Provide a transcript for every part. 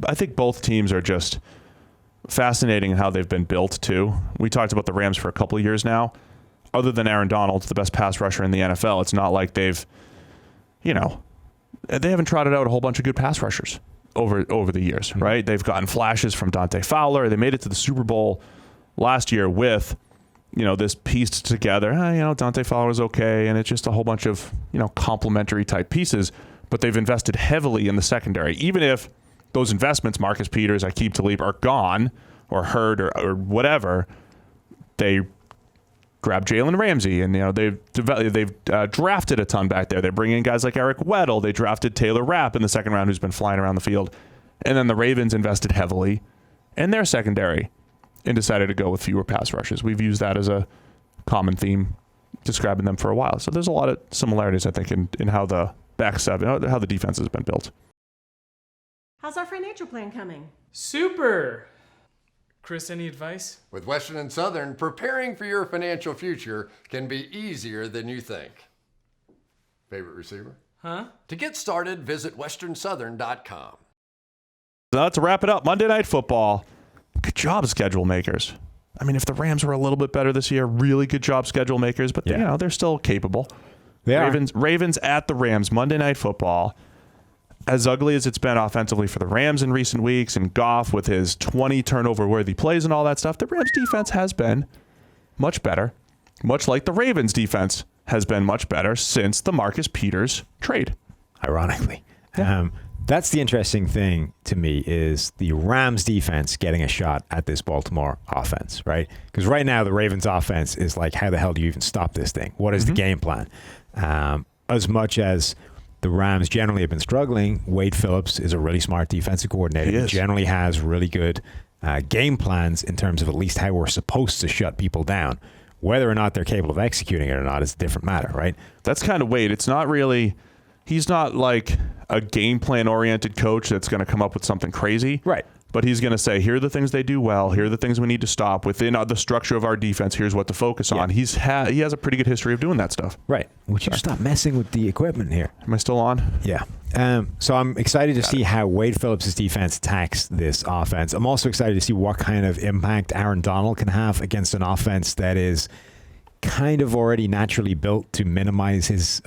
I think both teams are just fascinating in how they've been built too. We talked about the Rams for a couple of years now. Other than Aaron Donald, the best pass rusher in the NFL, it's not like they haven't trotted out a whole bunch of good pass rushers over the years, right? They've gotten flashes from Dante Fowler. They made it to the Super Bowl last year with, this pieced together. Dante Fowler was okay, and it's just a whole bunch of, complementary type pieces. But they've invested heavily in the secondary. Even if those investments, Marcus Peters, Aqib Talib, are gone or hurt or whatever, they grab Jalen Ramsey, and they've drafted a ton back there. They bring in guys like Eric Weddle. They drafted Taylor Rapp in the second round, who's been flying around the field. And then the Ravens invested heavily in their secondary and decided to go with fewer pass rushes. We've used that as a common theme describing them for a while. So there's a lot of similarities, I think, in how the back seven, how the defense has been built. How's our financial plan coming? Super! Chris, any advice? With Western and Southern, preparing for your financial future can be easier than you think. Favorite receiver? Huh? To get started, visit westernsouthern.com. So to wrap it up, Monday Night Football. Good job, schedule makers. I mean, if the Rams were a little bit better this year, really good job, schedule makers. But, they're still capable. Ravens at the Rams, Monday Night Football. As ugly as it's been offensively for the Rams in recent weeks, and Goff with his 20 turnover-worthy plays and all that stuff, the Rams defense has been much better, much like the Ravens defense has been much better since the Marcus Peters trade. Ironically. That's the interesting thing to me is the Rams defense getting a shot at this Baltimore offense, right? Because right now the Ravens offense is like, how the hell do you even stop this thing? What is the game plan? As much as the Rams generally have been struggling, Wade Phillips is a really smart defensive coordinator. He generally has really good game plans in terms of at least how we're supposed to shut people down. Whether or not they're capable of executing it or not is a different matter, right? That's kind of Wade. It's not really, he's not like a game plan oriented coach that's going to come up with something crazy. Right. But he's going to say, here are the things they do well. Here are the things we need to stop. Within the structure of our defense, here's what to focus on. He has a pretty good history of doing that stuff. Right. Would you stop messing with the equipment here? Am I still on? Yeah. So I'm excited to see how Wade Phillips' defense attacks this offense. I'm also excited to see what kind of impact Aaron Donald can have against an offense that is kind of already naturally built to minimize his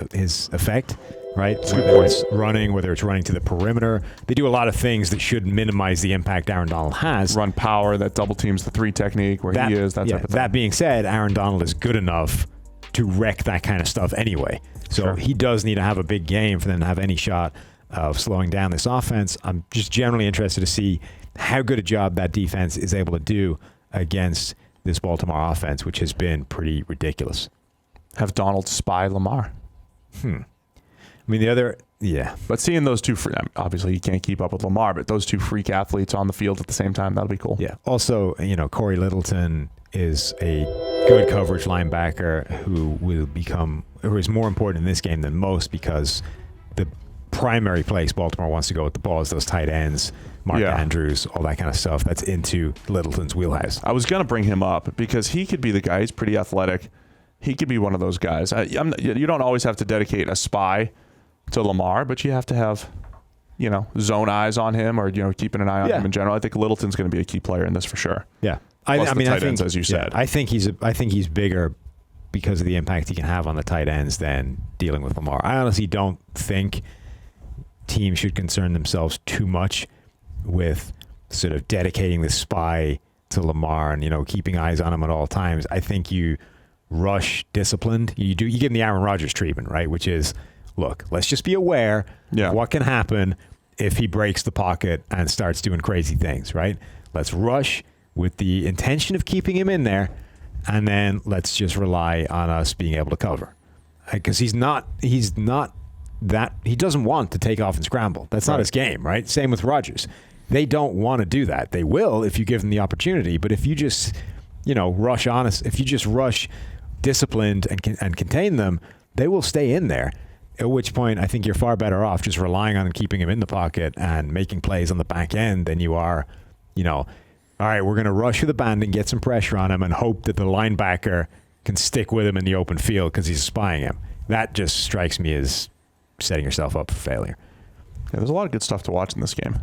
effect. Right? Whether it's running to the perimeter. They do a lot of things that should minimize the impact Aaron Donald has. Run power that double teams the three technique where he is, that type of thing. That being said, Aaron Donald is good enough to wreck that kind of stuff anyway. So he does need to have a big game for them to have any shot of slowing down this offense. I'm just generally interested to see how good a job that defense is able to do against this Baltimore offense, which has been pretty ridiculous. Have Donald spy Lamar. I mean, But seeing those two, obviously you can't keep up with Lamar, but those two freak athletes on the field at the same time, that'll be cool. Yeah. Also, Cory Littleton is a good coverage linebacker who is more important in this game than most because the primary place Baltimore wants to go with the ball is those tight ends, Mark Andrews, all that kind of stuff. That's into Littleton's wheelhouse. I was going to bring him up because he could be the guy. He's pretty athletic. He could be one of those guys. You don't always have to dedicate a spy to Lamar, but you have to have, zone eyes on him or, keeping an eye on him in general. I think Littleton's going to be a key player in this for sure. Yeah. I think, ends, as you said. I think he's bigger because of the impact he can have on the tight ends than dealing with Lamar. I honestly don't think teams should concern themselves too much with sort of dedicating the spy to Lamar and, keeping eyes on him at all times. I think you rush disciplined. You give him the Aaron Rodgers treatment, right? Which is, look, let's just be aware of what can happen if he breaks the pocket and starts doing crazy things, right? Let's rush with the intention of keeping him in there, and then let's just rely on us being able to cover. Because he doesn't want to take off and scramble. That's not his game, right? Same with Rodgers. They don't want to do that. They will if you give them the opportunity, but if you just, rush disciplined and contain them, they will stay in there. At which point, I think you're far better off just relying on keeping him in the pocket and making plays on the back end than you are, all right, we're going to rush with the band and get some pressure on him and hope that the linebacker can stick with him in the open field because he's spying him. That just strikes me as setting yourself up for failure. Yeah, there's a lot of good stuff to watch in this game.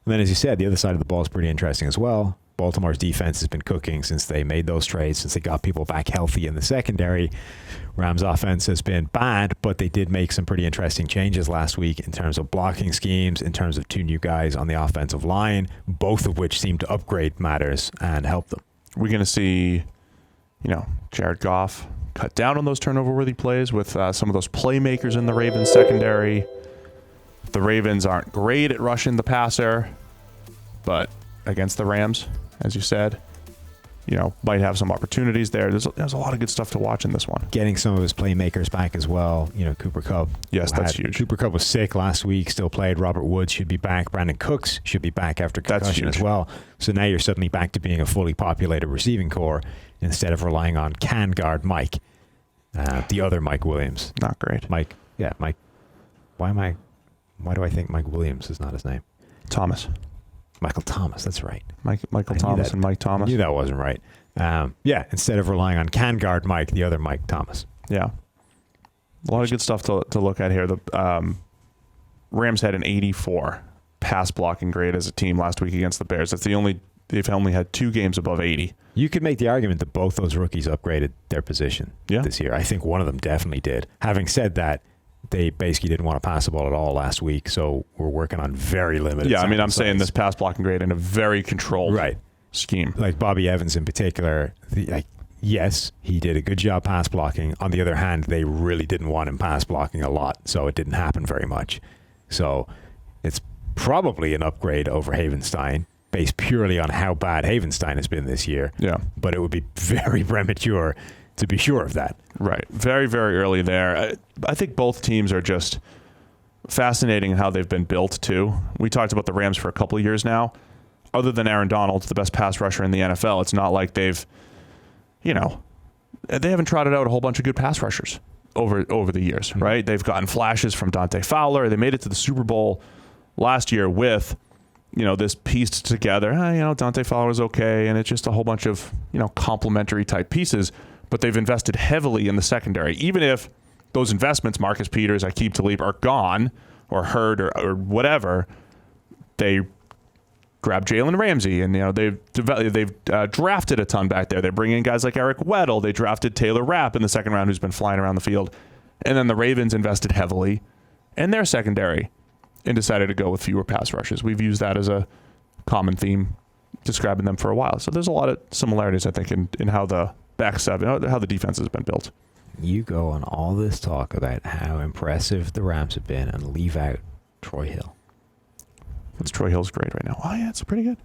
And then, as you said, the other side of the ball is pretty interesting as well. Baltimore's defense has been cooking since they made those trades, since they got people back healthy in the secondary. Rams' offense has been bad, but they did make some pretty interesting changes last week in terms of blocking schemes, in terms of 2 new guys on the offensive line, both of which seem to upgrade matters and help them. We're going to see, Jared Goff cut down on those turnover-worthy plays with some of those playmakers in the Ravens secondary. The Ravens aren't great at rushing the passer, but against the Rams, as you said, might have some opportunities there. There's a lot of good stuff to watch in this one. Getting some of his playmakers back as well. Cooper Kupp. Yes, that's huge. Cooper Kupp was sick last week, still played. Robert Woods should be back. Brandon Cooks should be back after concussion as well. So now you're suddenly back to being a fully populated receiving core instead of relying on can guard Mike, the other Mike Williams. Not great. Mike. Why do I think Mike Williams is not his name? Thomas. Michael Thomas, that's right. Michael Thomas and Mike Thomas. I knew that wasn't right. Instead of relying on can guard Mike, the other Mike Thomas. Yeah. A lot of good stuff to look at here. The Rams had an 84 pass blocking grade as a team last week against the Bears. They've only had 2 games above 80. You could make the argument that both those rookies upgraded their position this year. I think one of them definitely did. Having said that, they basically didn't want to pass the ball at all last week, so we're working on very limited. Yeah, I'm saying this pass blocking grade in a very controlled scheme. Like Bobby Evans in particular, yes, he did a good job pass blocking. On the other hand, they really didn't want him pass blocking a lot, so it didn't happen very much. So it's probably an upgrade over Havenstein, based purely on how bad Havenstein has been this year. Yeah. But it would be very premature to be sure of that. Right. Very, very early there. I think both teams are just fascinating in how they've been built, too. We talked about the Rams for a couple of years now. Other than Aaron Donald, the best pass rusher in the NFL, it's not like they haven't trotted out a whole bunch of good pass rushers over the years, right? They've gotten flashes from Dante Fowler. They made it to the Super Bowl last year with, this pieced together. Dante Fowler was okay, and it's just a whole bunch of, complementary type pieces. But they've invested heavily in the secondary. Even if those investments, Marcus Peters, Aqib Talib, are gone or hurt or whatever, they grabbed Jalen Ramsey, and they've drafted a ton back there. They're bringing in guys like Eric Weddle. They drafted Taylor Rapp in the second round, who's been flying around the field. And then the Ravens invested heavily in their secondary and decided to go with fewer pass rushes. We've used that as a common theme describing them for a while. So there's a lot of similarities, I think, in how the back seven, how the defense has been built. You go on all this talk about how impressive the Rams have been and leave out Troy Hill. What's Troy Hill's grade right now? Oh, yeah, it's pretty good.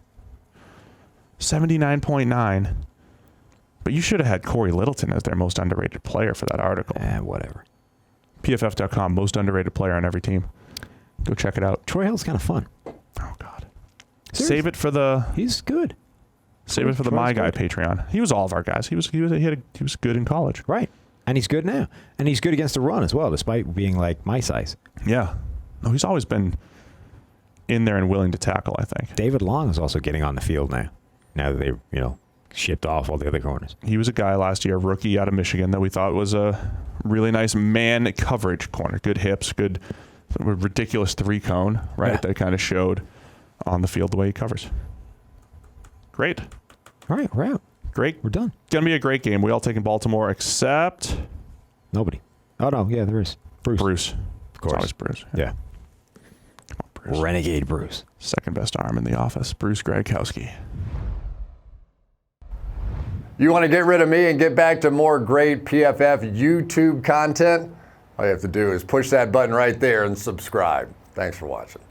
79.9. But you should have had Cory Littleton as their most underrated player for that article. Whatever. PFF.com, most underrated player on every team. Go check it out. Troy Hill's kind of fun. Oh, God. Seriously? Save it for the... He's good. Save it for the My Guy Patreon. He was all of our guys. He was good in college. Right. And he's good now. And he's good against the run as well, despite being like my size. Yeah. No, he's always been in there and willing to tackle, I think. David Long is also getting on the field now. Now that they, shipped off all the other corners. He was a guy last year, rookie out of Michigan, that we thought was a really nice man coverage corner. Good hips, good, ridiculous 3-cone, right? Yeah. That kind of showed on the field the way he covers. Great. All right, we're out. Great. We're done. It's going to be a great game. We all taking Baltimore except... Nobody. Oh, no. Yeah, there is. Bruce. Of course. It's always Bruce. Yeah. Come on, Bruce. Renegade Bruce. Second best arm in the office. Bruce Gradkowski. You want to get rid of me and get back to more great PFF YouTube content? All you have to do is push that button right there and subscribe. Thanks for watching.